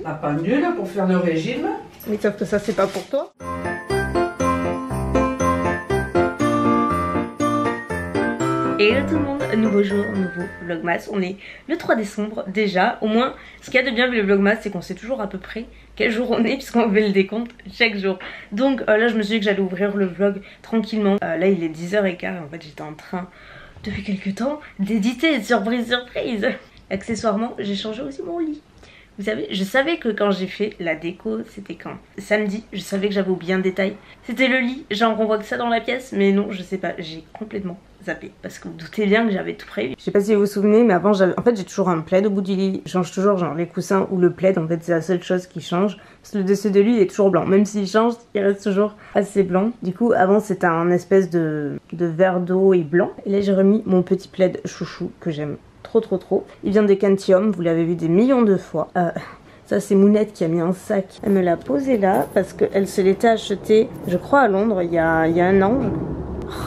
Ah, pas nul pour faire le régime. Oui, sauf que ça, c'est pas pour toi. Hello tout le monde, nouveau jour, nouveau vlogmas. On est le 3 décembre déjà. Au moins, ce qu'il y a de bien avec le vlogmas, c'est qu'on sait toujours à peu près quel jour on est, puisqu'on fait le décompte chaque jour. Donc là, je me suis dit que j'allais ouvrir le vlog tranquillement. Là, il est 10h15 et en fait, j'étais en train, depuis quelques temps, d'éditer. Surprise, surprise. Accessoirement, j'ai changé aussi mon lit. Vous savez, je savais que quand j'ai fait la déco, c'était quand samedi, je savais que j'avais oublié un détail. C'était le lit, genre on voit que ça dans la pièce, mais non, je sais pas, j'ai complètement zappé. Parce que vous doutez bien que j'avais tout prévu. Je sais pas si vous vous souvenez, mais avant, en fait, j'ai toujours un plaid au bout du lit. Je change toujours genre les coussins ou le plaid, en fait, c'est la seule chose qui change. Parce que le dessus de lit, il est toujours blanc. Même s'il change, il reste toujours assez blanc. Du coup, avant, c'était un espèce de verre d'eau et blanc. Et là, j'ai remis mon petit plaid chouchou que j'aime trop. Il vient d'Ecantium, vous l'avez vu des millions de fois. Ça c'est Mounette qui a mis un sac. Elle me l'a posé là parce qu'elle se l'était acheté, je crois à Londres, il y a un an.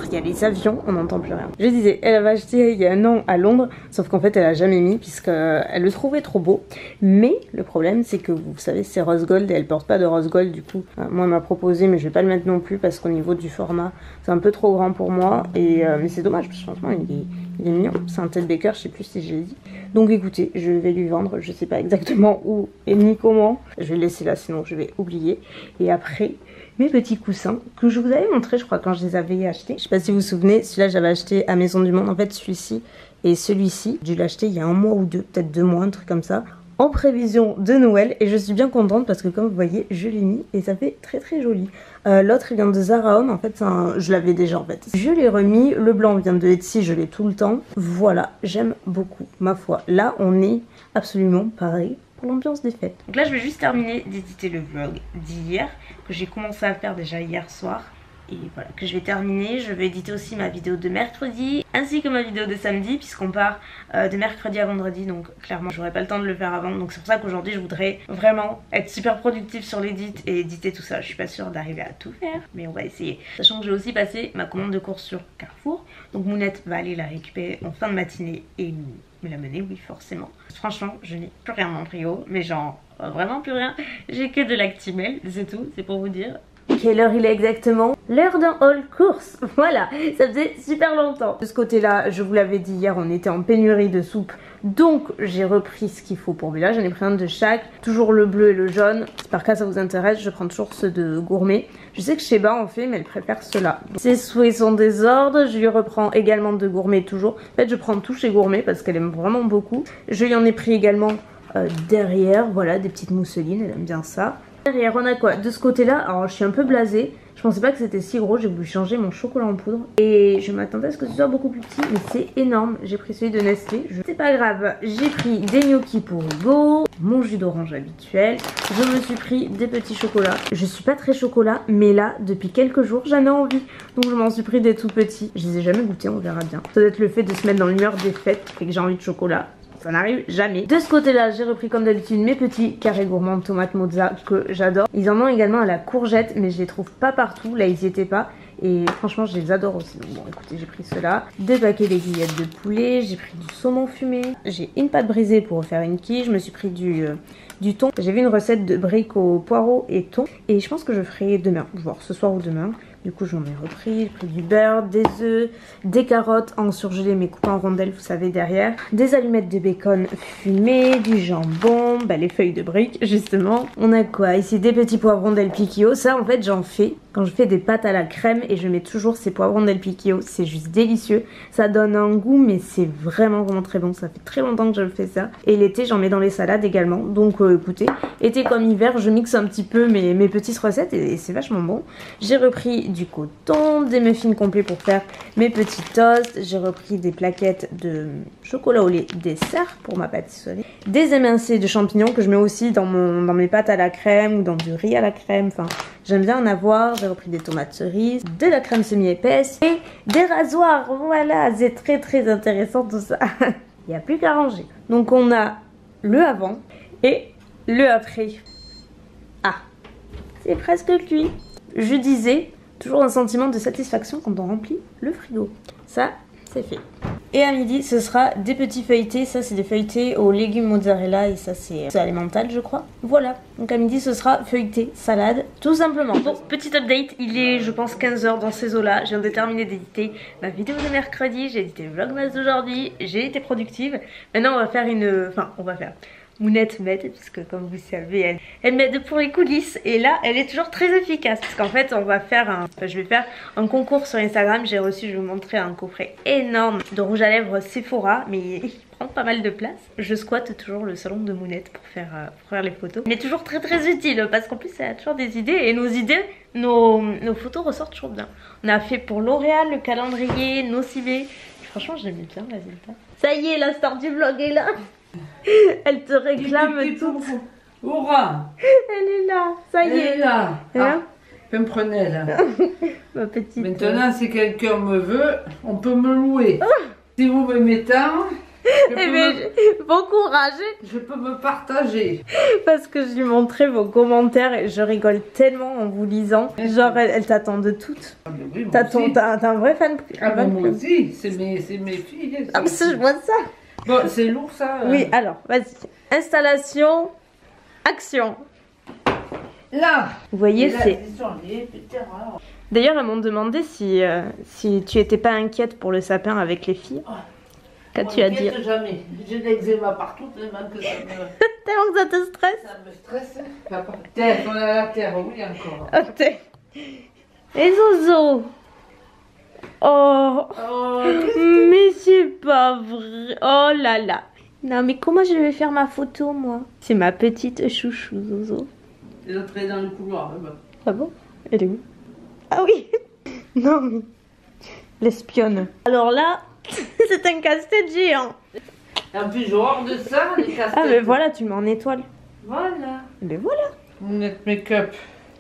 Il y a les avions, on n'entend plus rien. Je disais, elle avait acheté il y a un an à Londres, sauf qu'en fait elle a jamais mis puisqu'elle le trouvait trop beau. Mais le problème c'est que vous savez c'est rose gold et elle porte pas de rose gold du coup. Moi elle m'a proposé mais je vais pas le mettre non plus parce qu'au niveau du format c'est un peu trop grand pour moi. Mais c'est dommage parce que franchement il est mignon. C'est un Ted Baker, je sais plus si je l'ai dit. Donc écoutez, je vais lui vendre, je sais pas exactement où et ni comment. Je vais le laisser là sinon je vais oublier. Et après... mes petits coussins que je vous avais montré je crois quand je les avais achetés. Je sais pas si vous vous souvenez, celui-là j'avais acheté à Maison du Monde. En fait celui-ci et celui-ci, j'ai dû l'acheter il y a un mois ou deux, peut-être 2 mois, un truc comme ça, en prévision de Noël. Et je suis bien contente parce que comme vous voyez, je l'ai mis et ça fait très joli. L'autre il vient de Zara Home, en fait je l'avais déjà en fait. Je l'ai remis, le blanc vient de Etsy, je l'ai tout le temps. Voilà, j'aime beaucoup, ma foi. Là on est absolument pareil. L'ambiance des fêtes. Donc là je vais juste terminer d'éditer le vlog d'hier que j'ai commencé à faire déjà hier soir et voilà que je vais terminer. Je vais éditer aussi ma vidéo de mercredi ainsi que ma vidéo de samedi puisqu'on part de mercredi à vendredi, donc clairement j'aurai pas le temps de le faire avant, donc c'est pour ça qu'aujourd'hui je voudrais vraiment être super productive sur l'édit et éditer tout ça. Je suis pas sûre d'arriver à tout faire mais on va essayer, sachant que j'ai aussi passé ma commande de course sur Carrefour, donc Mounette va aller la récupérer en fin de matinée et me la mener, oui forcément. Franchement je n'ai plus rien en prio, mais genre vraiment plus rien. J'ai que de l'Actimel, c'est tout, c'est pour vous dire. Quelle heure il est exactement? L'heure d'un haul course. Voilà, ça faisait super longtemps. De ce côté là, je vous l'avais dit hier, on était en pénurie de soupe. Donc j'ai repris ce qu'il faut pour Bella, j'en ai pris un de chaque. Toujours le bleu et le jaune. Si par cas ça vous intéresse, je prends toujours ceux de gourmet. Je sais que Sheba en fait, mais elle préfère ceux-là. Ses souhaits sont désordres, je lui reprends également de gourmet toujours. En fait je prends tout chez gourmet parce qu'elle aime vraiment beaucoup. Je lui en ai pris également derrière, voilà, des petites mousselines, elle aime bien ça. Derrière on a quoi? De ce côté là, alors je suis un peu blasée. Je pensais pas que c'était si gros, j'ai voulu changer mon chocolat en poudre. Et je m'attendais à ce que ce soit beaucoup plus petit, mais c'est énorme. J'ai pris celui de Nestlé. C'est pas grave, j'ai pris des gnocchis pour Hugo, mon jus d'orange habituel. Je me suis pris des petits chocolats. Je suis pas très chocolat, mais là, depuis quelques jours, j'en ai envie. Donc je m'en suis pris des tout petits. Je les ai jamais goûtés, on verra bien. Ça doit être le fait de se mettre dans l'humeur des fêtes et que j'ai envie de chocolat. Ça n'arrive jamais. De ce côté là j'ai repris comme d'habitude mes petits carrés gourmands de tomates mozza que j'adore. Ils en ont également à la courgette mais je les trouve pas partout, là ils y étaient pas. Et franchement je les adore aussi. Donc bon écoutez, j'ai pris cela. 2 paquets d'aiguillettes de poulet, j'ai pris du saumon fumé. J'ai une pâte brisée pour faire une quiche, je me suis pris du thon. J'ai vu une recette de briques au poireau et thon. Et je pense que je ferai demain, voire ce soir ou demain. Du coup j'en ai repris, j'ai pris du beurre, des œufs, des carottes en surgelé mais coupées en rondelles vous savez derrière, des allumettes de bacon fumées, du jambon, les feuilles de briques justement. On a quoi ici? Des petits poivrons del Picchio. Ça en fait j'en fais quand je fais des pâtes à la crème et je mets toujours ces poivrons del Picchio. C'est juste délicieux, ça donne un goût mais c'est vraiment très bon. Ça fait très longtemps que je fais ça. Et l'été j'en mets dans les salades également. Donc écoutez, été comme hiver je mixe un petit peu mes petites recettes et c'est vachement bon. J'ai repris du coton, des muffins complets pour faire mes petits toasts. J'ai repris des plaquettes de chocolat au lait dessert pour ma pâtisserie. Des émincés de champignons que je mets aussi dans mes pâtes à la crème ou dans du riz à la crème. Enfin, j'aime bien en avoir. J'ai repris des tomates cerises, de la crème semi-épaisse et des rasoirs. Voilà, c'est très intéressant tout ça. Il n'y a plus qu'à ranger. Donc on a le avant et le après. Ah, c'est presque cuit. Je disais... toujours un sentiment de satisfaction quand on remplit le frigo. Ça, c'est fait. Et à midi, ce sera des petits feuilletés. Ça, c'est des feuilletés aux légumes mozzarella et ça, c'est alimental, je crois. Voilà. Donc à midi, ce sera feuilleté, salade, tout simplement. Bon, petit update. Il est, je pense, 15 h dans ces eaux-là. Je viens de terminer d'éditer ma vidéo de mercredi. J'ai édité le vlogmas d'aujourd'hui. J'ai été productive. Maintenant, on va faire une... Enfin, on va faire... Mounette m'aide, puisque comme vous savez, elle m'aide pour les coulisses. Et là, elle est toujours très efficace. Parce qu'en fait, on va faire un... Enfin, je vais faire un concours sur Instagram. J'ai reçu, je vais vous montrer, un coffret énorme de rouge à lèvres Sephora. Mais il prend pas mal de place. Je squatte toujours le salon de Mounette pour faire les photos. Mais toujours très utile. Parce qu'en plus, elle a toujours des idées. Et nos idées, nos photos ressortent toujours bien. On a fait pour L'Oréal le calendrier, nos CV. Franchement, j'aime bien le résultat. Ça y est, la star du vlog est là. Elle te réclame tout. Hurrah! Elle est là, ça y est. Elle est là. Hein? Me prenez là. Ma petite. Maintenant, si quelqu'un me veut, on peut me louer. Si vous m'aimez tant, bon courage. je peux me partager. Parce que je lui montrais vos commentaires et je rigole tellement en vous lisant. Genre, elle t'attend de toutes. Ah, oui, T'as un vrai fan. Ah ben moi aussi, c'est mes filles. Ah, je vois ça. Bon, c'est lourd ça. Oui, alors, vas-y. Installation, action. Là. Vous voyez, c'est... D'ailleurs, elles m'ont demandé si tu étais pas inquiète pour le sapin avec les filles. Qu'as-tu à dire? Jamais. J'ai de l'eczéma partout, tellement que ça me... Tellement que ça te stresse? Ça me stresse. Terre, on a la terre, oui encore. Et Zozo. Oh, mais c'est pas vrai. Oh là là. Non, mais comment je vais faire ma photo, moi? C'est ma petite chouchou, Zozo. Et l'autre est dans le couloir, là-bas. Ah bon? Elle est où? Ah oui. Non, mais... L'espionne. Alors là, c'est un casse-tête géant. En plus, j'ai hors de ça, les casse-têtes. Ah, mais voilà, tu mets en étoile. Voilà. Mais voilà. Mounette make-up.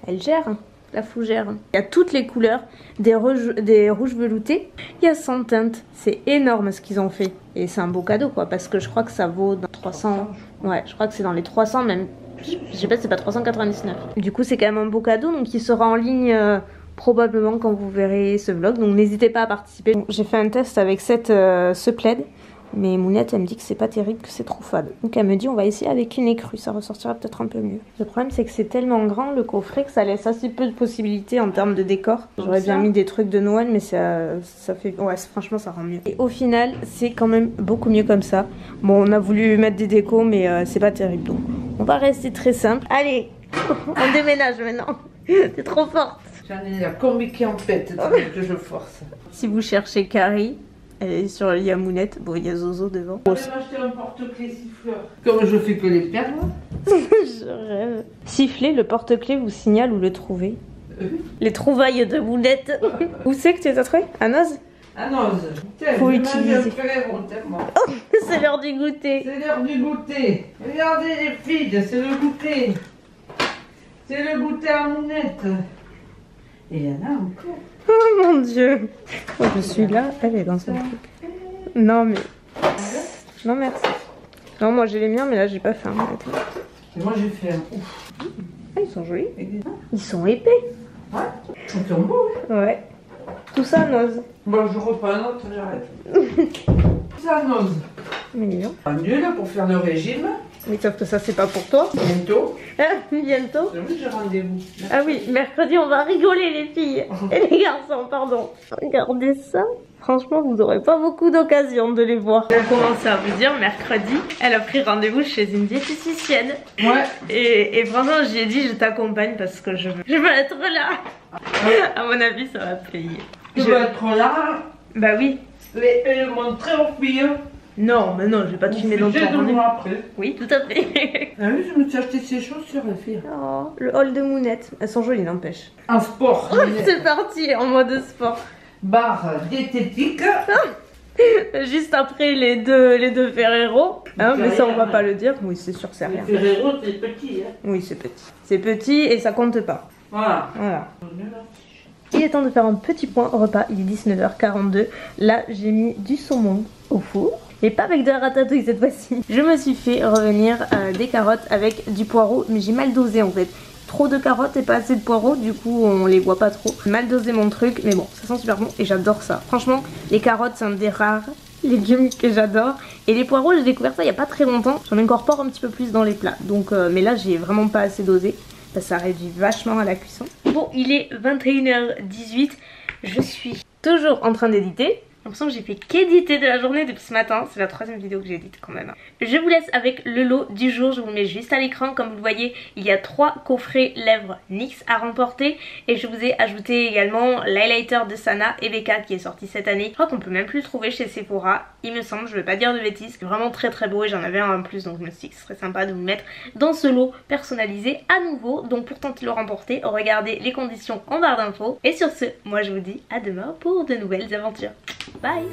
Elle gère. La fougère. Il y a toutes les couleurs, des rouges veloutés. Il y a 100 teintes. C'est énorme ce qu'ils ont fait. Et c'est un beau cadeau quoi, parce que je crois que ça vaut dans 300. Ouais, je crois que c'est dans les 300 même. Je sais pas si c'est pas 399. Du coup, c'est quand même un beau cadeau. Donc, il sera en ligne probablement quand vous verrez ce vlog. Donc, n'hésitez pas à participer. Bon, j'ai fait un test avec ce plaid. Mais Mounette, elle me dit que c'est pas terrible, que c'est trop fade. Donc elle me dit on va essayer avec une écrue, ça ressortira peut-être un peu mieux. Le problème c'est que c'est tellement grand le coffret que ça laisse assez peu de possibilités en termes de décor. J'aurais bien mis des trucs de Noël mais ça fait... Ouais, franchement ça rend mieux. Et au final c'est quand même beaucoup mieux comme ça. Bon on a voulu mettre des décos mais c'est pas terrible donc on va rester très simple. Allez, on déménage maintenant. T'es trop forte. J'en ai la combi qui en pète, que je force. Si vous cherchez Carrie, elle est sur il y a Mounette, bon il y a Zozo devant. Je vais m'acheter un porte-clés siffleur. Comme je fais que les perdre. Je rêve. Siffler, le porte-clés vous signale où le trouver. Les trouvailles de Mounette. Où c'est que tu les as trouvées? À Noz? À Noz. Faut utiliser. Oh, c'est l'heure du goûter. C'est l'heure du goûter. Regardez les filles, c'est le goûter. C'est le goûter à Mounette. Et il y en a encore. Oh mon dieu. Oh, je suis là, elle est dans son truc. Non mais... Non merci. Non moi j'ai les miens mais là j'ai pas fait un mètre. Et moi j'ai fait un ouf. Ah ils sont jolis. Ils sont épais. Ouais. Ils sont beaux. Ouais. Tout ça Noz. Bon je reprends un autre, j'arrête. Tout ça Noz. Mignon. Pas mieux là pour faire le régime. Oui sauf que ça c'est pas pour toi. Bientôt. Bientôt. Oui j'ai rendez-vous. Ah oui, mercredi on va rigoler les filles. Et les garçons, pardon. Regardez ça. Franchement, vous n'aurez pas beaucoup d'occasion de les voir. Elle a commencé à vous dire, mercredi, elle a pris rendez-vous chez une diététicienne. Ouais. Et franchement, j'ai dit, je t'accompagne parce que je veux être là. Ouais. À mon avis, ça va payer. Tu veux être là? Bah oui. Et montrer aux filles. Non, mais non, je vais pas te filmer dans ton rendez-vous. Après. Oui, tout à fait. Ah oui, je me suis acheté ces chaussures, les filles. Oh, le hall de Mounette. Elles sont jolies, n'empêche. En sport. Oh, c'est parti, en mode sport. Barre diététique. Juste après les deux Ferrero. Hein, mais ça, on va pas le dire. Oui, c'est sûr, c'est rien. Les Ferrero, c'est petit. Hein. Oui, c'est petit. C'est petit et ça compte pas. Voilà. Voilà. Il est temps de faire un petit point repas. Il est 19h42. Là, j'ai mis du saumon au four. Et pas avec de la ratatouille cette fois-ci. Je me suis fait revenir des carottes avec du poireau. Mais j'ai mal dosé en fait. Trop de carottes et pas assez de poireaux, du coup on les voit pas trop. Mal dosé mon truc, mais bon, ça sent super bon et j'adore ça. Franchement, les carottes c'est un des rares légumes que j'adore. Et les poireaux, j'ai découvert ça il n'y a pas très longtemps. J'en incorpore un petit peu plus dans les plats. Donc, mais là, j'ai vraiment pas assez dosé. Ça réduit vachement à la cuisson. Bon, il est 21h18. Je suis toujours en train d'éditer. J'ai l'impression que j'ai fait qu'éditer de la journée depuis ce matin. C'est la 3e vidéo que j'édite quand même. Je vous laisse avec le lot du jour. Je vous le mets juste à l'écran. Comme vous le voyez, il y a 3 coffrets lèvres NYX à remporter. Et je vous ai ajouté également l'highlighter de Sana et Becca qui est sorti cette année. Je crois qu'on peut même plus le trouver chez Sephora. Il me semble, je vais pas dire de bêtises. C'est vraiment très très beau et j'en avais un en plus. Donc je me suis dit que ce serait sympa de vous le mettre dans ce lot personnalisé à nouveau. Donc pour tenter de le remporter, regardez les conditions en barre d'infos. Et sur ce, moi je vous dis à demain pour de nouvelles aventures. Bye.